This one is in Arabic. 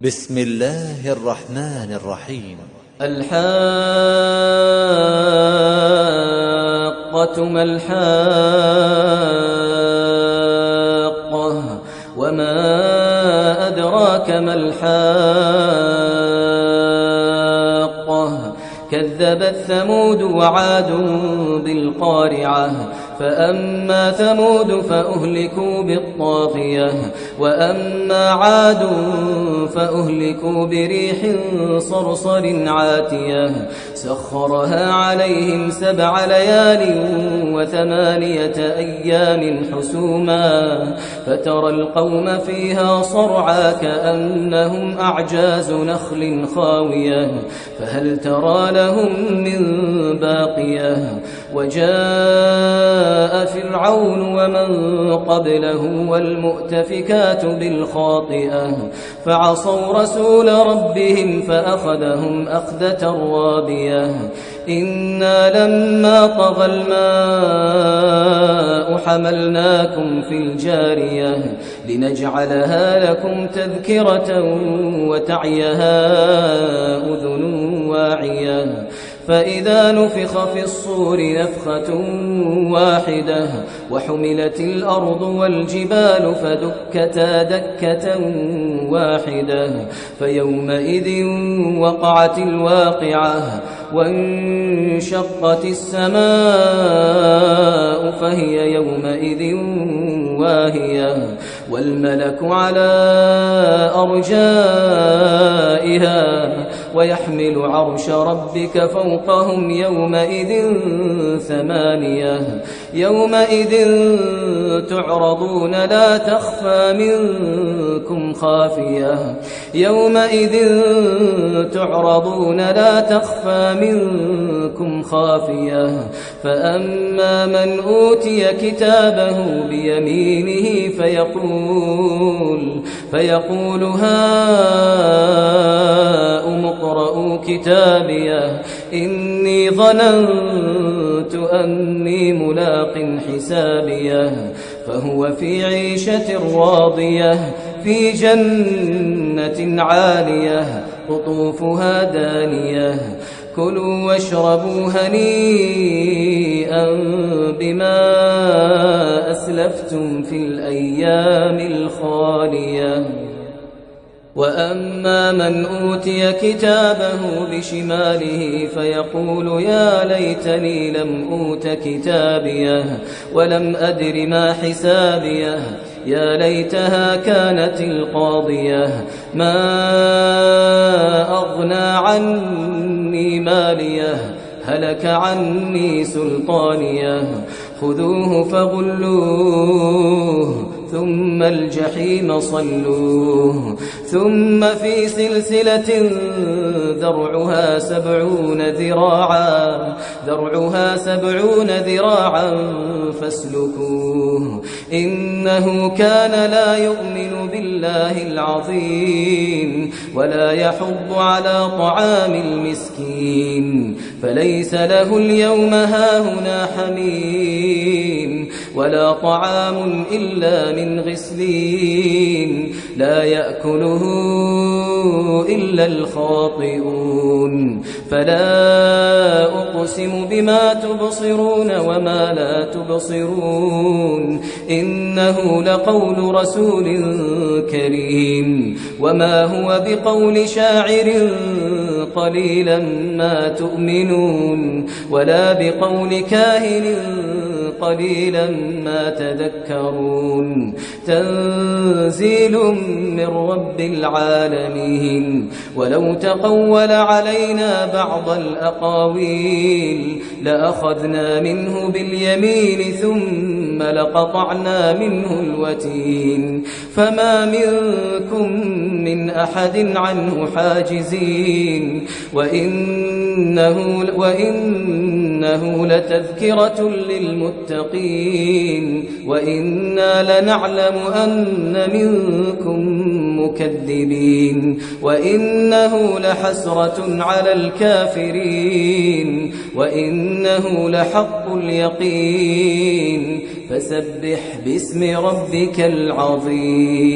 بسم الله الرحمن الرحيم. الحاقة ما الحاقة وما أدراك ما الحاقة كذبت ثمود وعاد بالقارعة فأما ثمود فأهلكوا بالطاغية وأما عاد فأهلكوا بريح صرصر عاتية سخرها عليهم 7 ليال و8 أيام حسوما فترى القوم فيها صرعى كأنهم أعجاز نخل خاوية فهل ترى لهم من باقية وجاء فرعون ومن قبله والمؤتفكات بالخاطئة فعصوا رسول ربهم فأخذهم أخذة رابية إنا لما طغى الماء حملناكم في الجارية لنجعلها لكم تذكرة وتعيها أذن واعية فإذا نفخ في الصور نفخة واحدة وحملت الأرض والجبال فدكتا دكة واحدة فيومئذ وقعت الواقعة وانشقت السماء فهي يومئذ واهية والملك على أرجائها ويحمل عرش ربك فوقهم يومئذ 8 يومئذ تعرضون لا تخفى منكم خافية يومئذ تعرضون لا تخفى منكم خافية فأما من أوتي كتابه بيمينه فيقول هاؤم اقرءوا كتابيه إني ظننت أني ملاق حسابيه فهو في عيشة راضية في جنة عالية قطوفها دانية كلوا واشربوا هنيئا بما أسلفتم في الأيام الخالية وأما من أوتي كتابه بشماله فيقول يا ليتني لم أوت كتابيه ولم أدر ما حسابيه يا ليتها كانت القاضية ما أغنى عني ماليه هلك عني سلطانيه خذوه فغلوه ثم الجحيم صلوه ثم في سلسلة ذرعها 70 ذراعا فاسلكوه إنه كان لا يؤمن بالله العظيم ولا يحض على طعام المسكين فليس له اليوم هاهنا حميم ولا طعام إلا من غسلين لا يأكله إلا الخاطئون فلا أقسم بما تبصرون وما لا تبصرون إنه لقول رسول كريم وما هو بقول شاعر قليلا ما تؤمنون ولا بقول كاهن قليلا ما تذكرون تنزيل من رب العالمين ولو تقول علينا بعض الأقاويل لأخذنا منه باليمين ثم لقطعنا منه الوتين فما منكم من أحد عنه حاجزين وإنه لتذكرة للمتقين وإنا لنعلم أن منكم مكذبين وإنه لحسرة على الكافرين وإنه لحق اليقين فسبح باسم ربك العظيم.